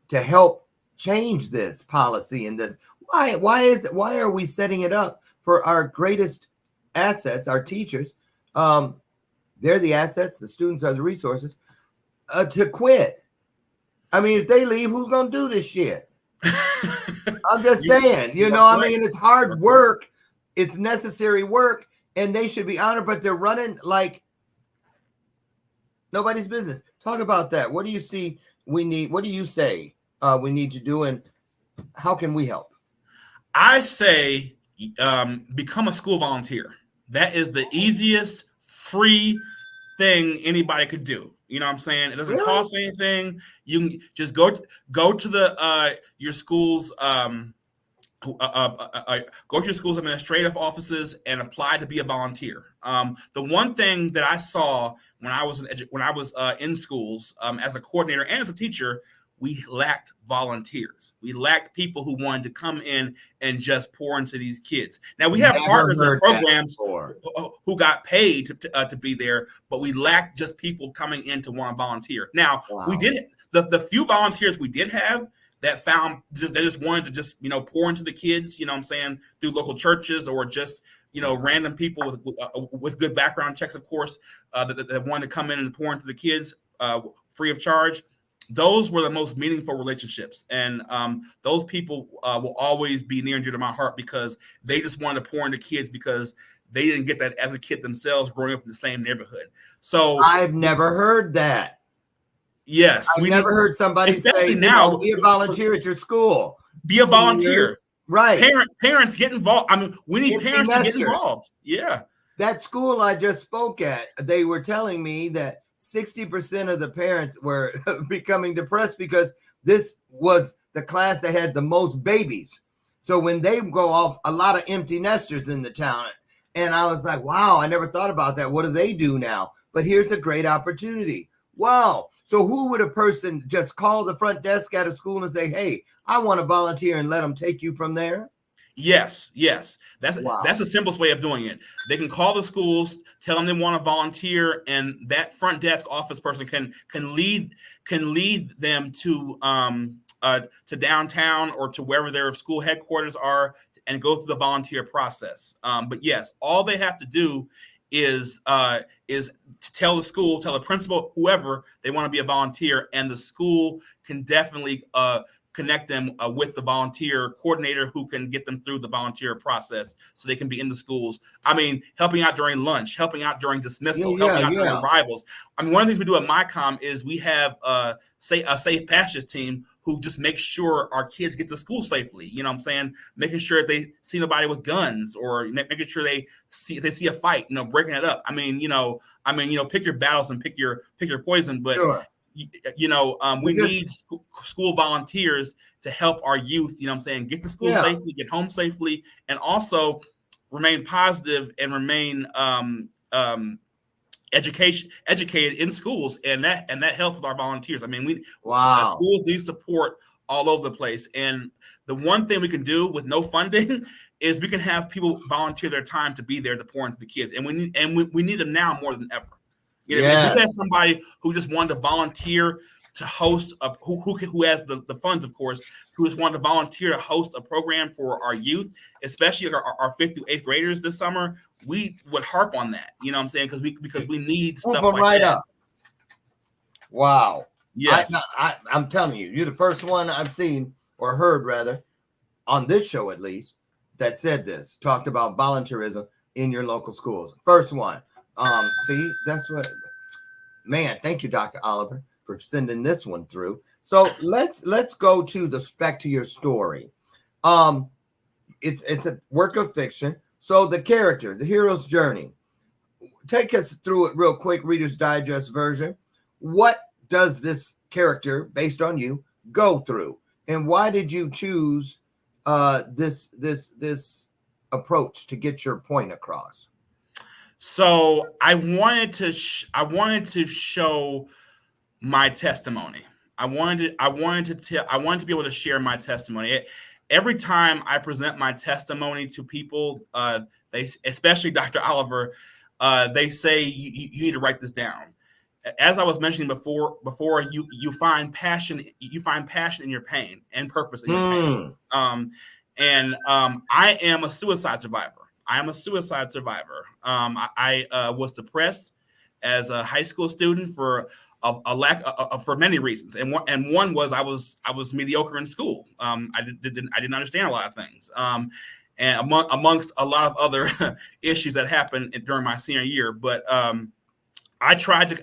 S7: to help change this policy and this? Why are we setting it up for our greatest assets, our teachers? They're the assets. The students are the resources to quit. I mean, if they leave, who's going to do this shit? I'm just saying, it's hard work. It's necessary work, and they should be honored, but they're running like nobody's business. Talk about that. What do you see we need? What do you say we need to do, and how can we help?
S6: I say become a school volunteer. That is the easiest free thing anybody could do. You know what I'm saying? It doesn't cost anything. You can just go to the your school's go to your school's administrative offices and apply to be a volunteer. The one thing that I saw when I was in schools as a coordinator and as a teacher, we lacked volunteers. We lacked people who wanted to come in and just pour into these kids. Now we have partners and programs who got paid to be there, but we lacked just people coming in to want to volunteer. Now we did the few volunteers we did have that found they just wanted to just pour into the kids. You know what I'm saying, through local churches or just random people with good background checks, of course, that want to come in and pour into the kids free of charge. Those were the most meaningful relationships. And those people will always be near and dear to my heart because they just wanted to pour into kids because they didn't get that as a kid themselves growing up in the same neighborhood. So
S7: I've never heard that.
S6: Yes.
S7: I've never heard somebody say, now, be a volunteer at your school.
S6: Be a volunteer.
S7: Right.
S6: Parents get involved. I mean, we need parents to get involved. Yeah.
S7: That school I just spoke at, they were telling me that 60% of the parents were becoming depressed because this was the class that had the most babies. So when they go off, a lot of empty nesters in the town. And I was like, wow, I never thought about that. What do they do now? But here's a great opportunity. Wow. So who would a person just call the front desk at a school and say, hey, I want to volunteer, and let them take you from there?
S6: Yes. That's the simplest way of doing it. They can call the schools, tell them they want to volunteer, and that front desk office person can lead them to downtown or to wherever their school headquarters are, and go through the volunteer process. But yes, all they have to do is to tell the school, tell the principal, whoever they want to be a volunteer, and the school can definitely connect them with the volunteer coordinator who can get them through the volunteer process so they can be in the schools. I mean, helping out during lunch, helping out during dismissal, helping out during arrivals. I mean, one of the things we do at MyCom is we have a safe passage team who just makes sure our kids get to school safely. You know what I'm saying? Making sure they see nobody with guns, or making sure they see a fight, breaking it up. I mean, pick your battles and pick your poison, but sure. We need school volunteers to help our youth, get to school safely, get home safely, and also remain positive and remain educated in schools. And that helps with our volunteers. I mean, schools need support all over the place. And the one thing we can do with no funding is we can have people volunteer their time to be there to pour into the kids. And we need them now more than ever. If you have somebody who just wanted to volunteer to host who has the funds, of course, who just wanted to volunteer to host a program for our youth, especially our 5th through 8th graders this summer, we would harp on that. You know what I'm saying? Because we need stuff like that. Up.
S7: Wow.
S6: Yes.
S7: I'm telling you, you're the first one I've seen, or heard rather, on this show at least, that said this, talked about volunteerism in your local schools. First one. See, that's what, man, thank you, Dr. Oliver, for sending this one through. So let's go to back to your story. It's a work of fiction. So the character, the hero's journey, take us through it real quick, Reader's Digest version. What does this character, based on you, go through? And why did you choose this approach to get your point across?
S6: So I wanted to show my testimony. I wanted to be able to share my testimony. Every time I present my testimony to people, especially Dr. Oliver, they say you need to write this down. As I was mentioning before, you find passion in your pain and purpose in your pain. I am a suicide survivor. I was depressed as a high school student for a lack of, for many reasons, and one was I was mediocre in school. I didn't understand a lot of things, and amongst a lot of other issues that happened during my senior year. But I tried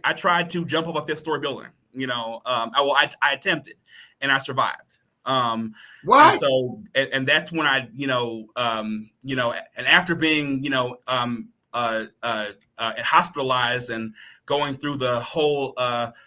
S6: to jump off a 5th story building. I attempted, and I survived.
S7: What?
S6: And so, and that's when I, and after being, hospitalized and going through the whole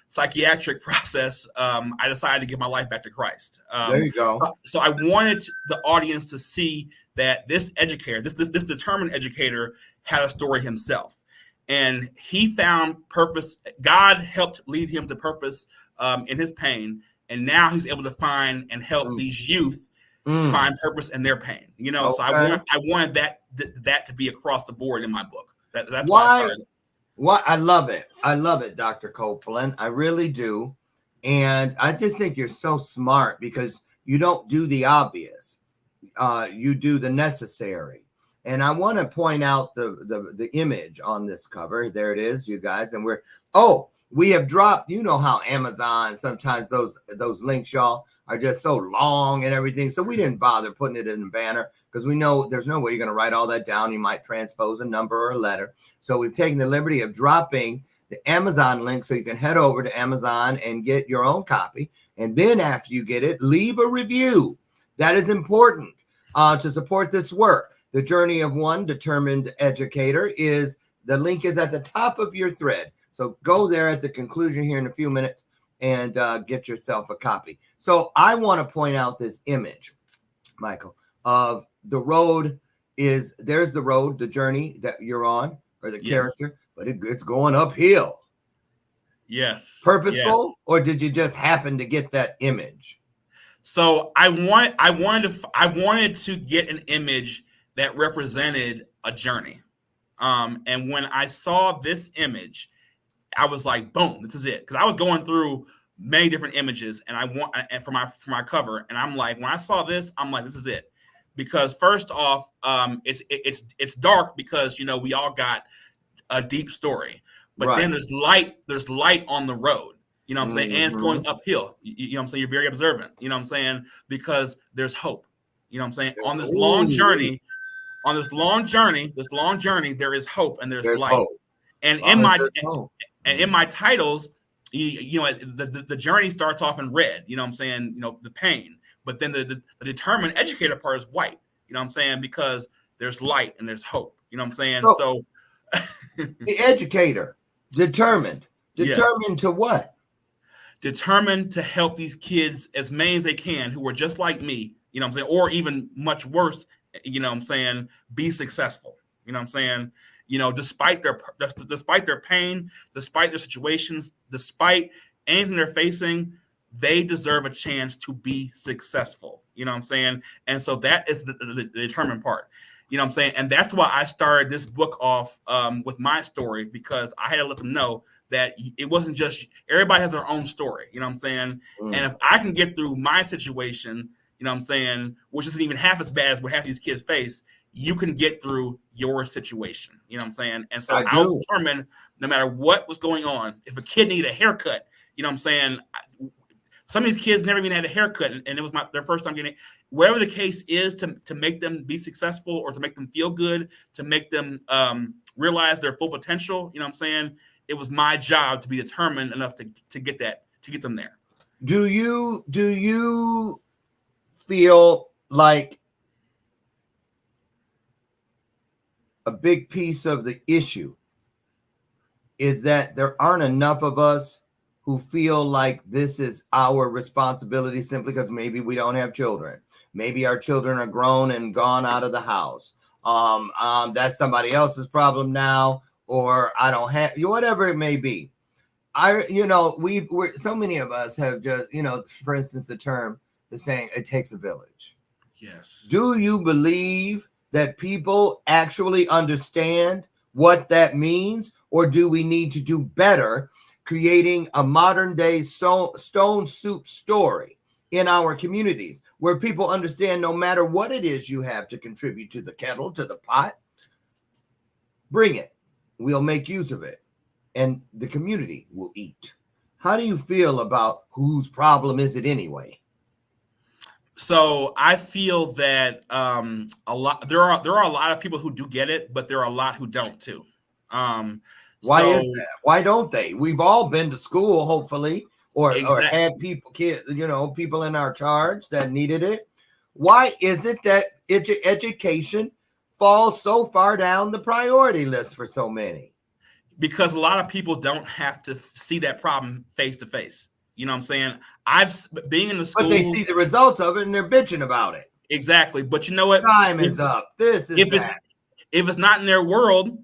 S6: psychiatric process, I decided to give my life back to Christ.
S7: There you go.
S6: So I wanted the audience to see that this educator, this determined educator, had a story himself, and he found purpose. God helped lead him to purpose in his pain. And now he's able to find and help these youth find purpose in their pain. Okay. So I wanted that to be across the board in my book. That's why I started.
S7: I love it, Dr. Copeland. I really do. And I just think you're so smart because you don't do the obvious. You do the necessary. And I want to point out the image on this cover. There it is, you guys. And we have dropped, you know how Amazon, sometimes those links, y'all, are just so long and everything. So we didn't bother putting it in the banner because we know there's no way you're going to write all that down. You might transpose a number or a letter. So we've taken the liberty of dropping the Amazon link so you can head over to Amazon and get your own copy. And then after you get it, leave a review. That is important to support this work. The Journey of One Determined Educator the link is at the top of your thread. So go there at the conclusion here in a few minutes and get yourself a copy. So I want to point out this image, Michael, of the road there's the road, the journey that you're on, or the character, but it's going uphill.
S6: Yes.
S7: Purposeful, or did you just happen to get that image?
S6: So I wanted to get an image that represented a journey. And when I saw this image, I was like, boom, this is it. Because I was going through many different images and for my cover. And I'm like, when I saw this, I'm like, this is it. Because first off, it's dark because, you know, we all got a deep story. But then there's light on the road. You know what I'm saying? And it's going uphill. You know what I'm saying? You're very observant. You know what I'm saying? Because there's hope. You know what I'm saying? On this long journey, there is hope and there's light. Hope. And in my titles, you know, the journey starts off in red. You know what I'm saying? You know, the pain. But then the determined educator part is white. You know what I'm saying? Because there's light and there's hope. You know what I'm saying? So
S7: the educator, determined to what?
S6: Determined to help these kids as many as they can who are just like me, you know what I'm saying, or even much worse, you know what I'm saying, be successful. You know what I'm saying? You know, despite their pain, despite their situations, despite anything they're facing, they deserve a chance to be successful. You know what I'm saying? And so that is the determined part. You know what I'm saying? And that's why I started this book off with my story, because I had to let them know that it wasn't just everybody has their own story. You know what I'm saying? And if I can get through my situation, you know what I'm saying, which isn't even half as bad as what half these kids face, you can get through your situation. You know what I'm saying? And so I was determined, no matter what was going on, if a kid needed a haircut, you know what I'm saying, some of these kids never even had a haircut, and it was their first time getting it. Whatever the case is, to make them be successful or to make them feel good, to make them realize their full potential, you know what I'm saying? It was my job to be determined enough to get them there.
S7: Do you feel like a big piece of the issue is that there aren't enough of us who feel like this is our responsibility simply because maybe we don't have children. Maybe our children are grown and gone out of the house. That's somebody else's problem now, or I don't have, whatever it may be. We're so many of us have just, you know, for instance, the saying, it takes a village.
S6: Yes.
S7: Do you believe that people actually understand what that means, or do we need to do better creating a modern day stone soup story in our communities where people understand no matter what it is you have to contribute to the kettle, to the pot, bring it. We'll make use of it and the community will eat. How do you feel about whose problem is it anyway?
S6: So I feel that there are a lot of people who do get it, but there are a lot who don't too.
S7: Why is that? Why don't they? We've all been to school, hopefully, or had people in our charge that needed it. Why is it that education falls so far down the priority list for so many?
S6: Because a lot of people don't have to see that problem face to face. You know what I'm saying? I've been in the school,
S7: but they see the results of it and they're bitching about it.
S6: Exactly. But you know what?
S7: Time is up. This is that.
S6: If it's not in their world,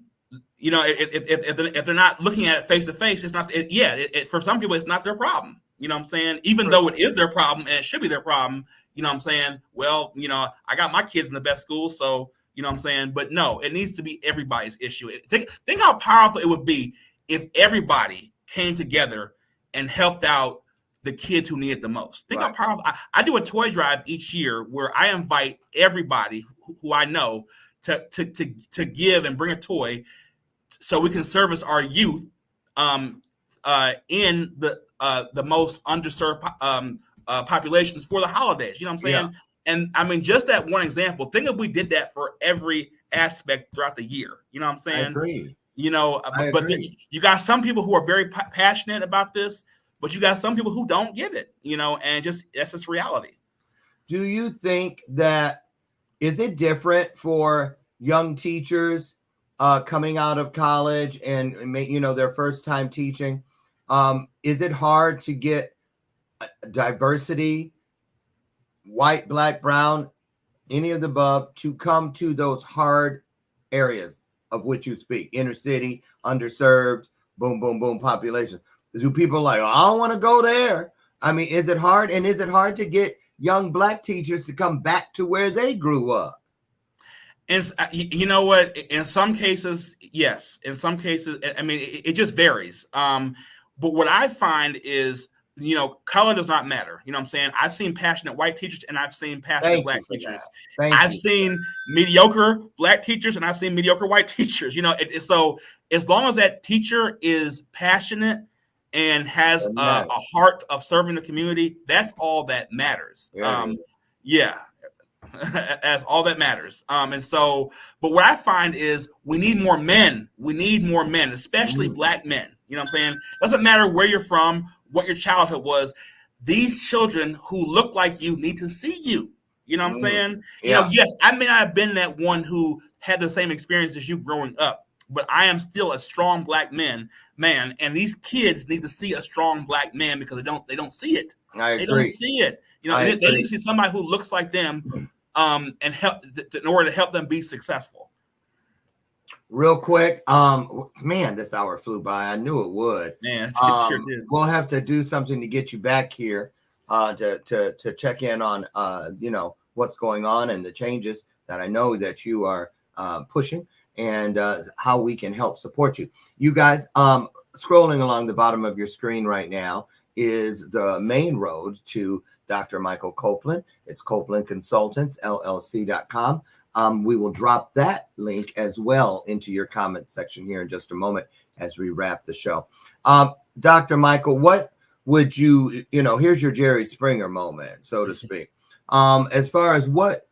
S6: you know, if they're not looking at it face to face, it's not. For some people, it's not their problem. You know what I'm saying? Even though it is their problem and it should be their problem. You know what I'm saying? Well, you know, I got my kids in the best school, so you know what I'm saying. But no, it needs to be everybody's issue. Think how powerful it would be if everybody came together and helped out the kids who need it the most. Think how powerful. I do a toy drive each year where I invite everybody who I know to give and bring a toy so we can service our youth in the most underserved populations for the holidays. You know what I'm saying?
S7: Yeah.
S6: And I mean, just that one example, think if we did that for every aspect throughout the year. You know what I'm saying?
S7: I agree.
S6: You know, but you got some people who are very passionate about this, but you got some people who don't get it, you know, and that's just reality.
S7: Do you think that is it different for young teachers coming out of college and you know their first time teaching? Is it hard to get diversity, white, black, brown, any of the above, to come to those hard areas of which you speak, inner city, underserved, boom, boom, boom, population? Do people like, oh, I don't want to go there? I mean, is it hard? And is it hard to get young black teachers to come back to where they grew up?
S6: And you know what? In some cases, yes. In some cases, I mean, it just varies. But what I find is, you know, color does not matter. You know what I'm saying? I've seen passionate white teachers and I've seen passionate black teachers. I've seen mediocre black teachers and I've seen mediocre white teachers. You know, so as long as that teacher is passionate and has a heart of serving the community, that's all that matters. Yeah. As all that matters. And so, but what I find is we need more men. We need more men, especially black men. You know what I'm saying? Doesn't matter where you're from, what your childhood was. These children who look like you need to see you. You know what I'm saying? You know, yes, I may not have been that one who had the same experience as you growing up, but I am still a strong black man, and these kids need to see a strong black man because they don't see it. They don't see it. You know, they need to see somebody who looks like them, and help in order to help them be successful.
S7: Real quick, man, this hour flew by. I knew it would.
S6: Man, it sure did.
S7: We'll have to do something to get you back here to check in on you know, what's going on and the changes that I know that you are pushing, and how we can help support you. You guys, scrolling along the bottom of your screen right now is the main road to Dr. Michael Copeland. It's Copeland Consultants, LLC.com. We will drop that link as well into your comment section here in just a moment as we wrap the show. Dr. Michael, what would you know, here's your Jerry Springer moment, so to speak. As far as what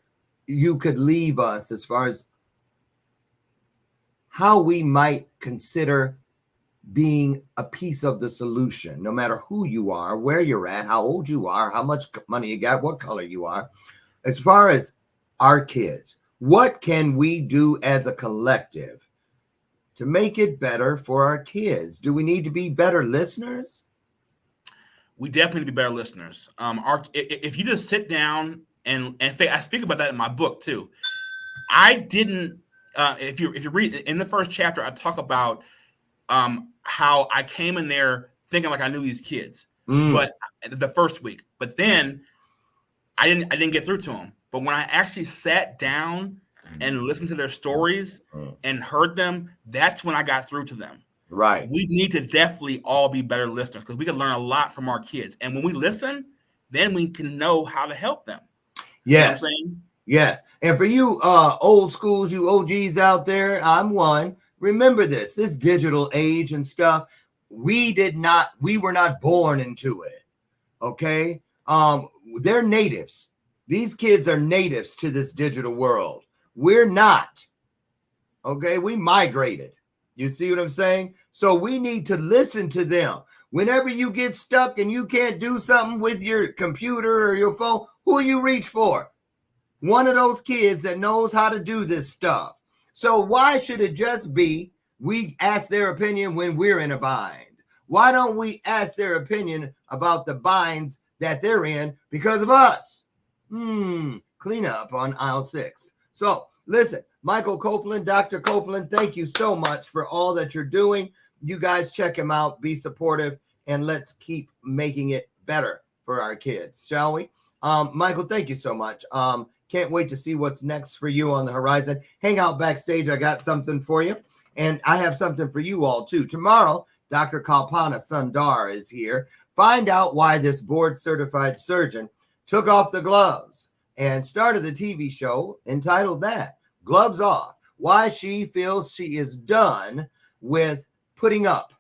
S7: you could leave us, as far as how we might consider being a piece of the solution, no matter who you are, where you're at, how old you are, how much money you got, what color you are. As far as our kids, what can we do as a collective to make it better for our kids? Do we need to be better listeners?
S6: We definitely need to be better listeners. If you just sit down and in fact, I speak about that in my book too. I didn't. If you read in the first chapter, I talk about how I came in there thinking like I knew these kids, but the first week. But then I didn't get through to them. But when I actually sat down and listened to their stories and heard them, that's when I got through to them.
S7: Right.
S6: We need to definitely all be better listeners because we can learn a lot from our kids. And when we listen, then we can know how to help them.
S7: Yes.
S6: You know what I'm saying?
S7: Yes. And for you old schools, you OGs out there, I'm one. Remember this digital age and stuff. We were not born into it. Okay. They're natives. These kids are natives to this digital world. We're not. Okay. We migrated. You see what I'm saying? So we need to listen to them. Whenever you get stuck and you can't do something with your computer or your phone, who you reach for? One of those kids that knows how to do this stuff. So why should it just be we ask their opinion when we're in a bind? Why don't we ask their opinion about the binds that they're in because of us? Clean up on aisle 6. So listen, Michael Copeland, Dr. Copeland, thank you so much for all that you're doing. You guys check him out, be supportive, and let's keep making it better for our kids, shall we? Michael, thank you so much. Can't wait to see what's next for you on the horizon. Hang out backstage. I got something for you. And I have something for you all, too. Tomorrow, Dr. Kalpana Sundar is here. Find out why this board-certified surgeon took off the gloves and started a TV show entitled that, gloves off, why she feels she is done with putting up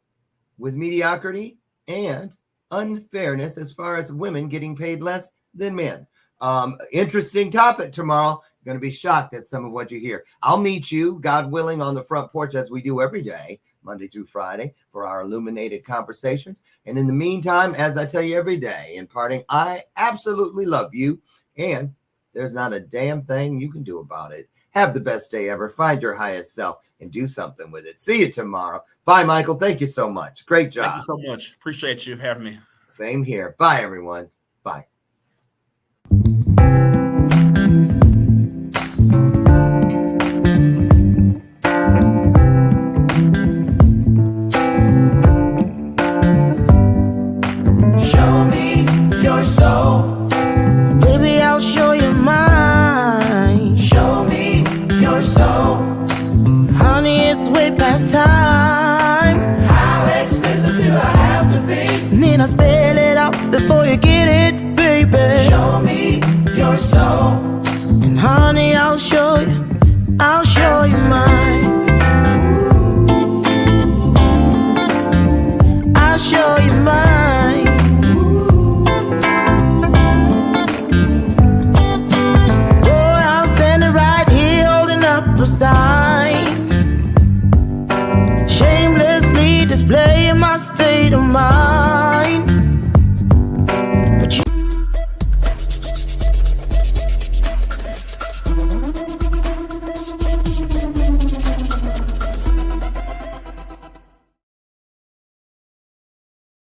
S7: with mediocrity and unfairness as far as women getting paid less than men. Interesting topic tomorrow. Going to be shocked at some of what you hear. I'll meet you, God willing, on the front porch as we do every day, Monday through Friday, for our illuminated conversations. And in the meantime, as I tell you every day, in parting, I absolutely love you, and there's not a damn thing you can do about it. Have the best day ever. Find your highest self and do something with it. See you tomorrow. Bye, Michael. Thank you so much. Great job.
S6: Thank you so much. Appreciate you having me.
S7: Same here. Bye, everyone. Bye.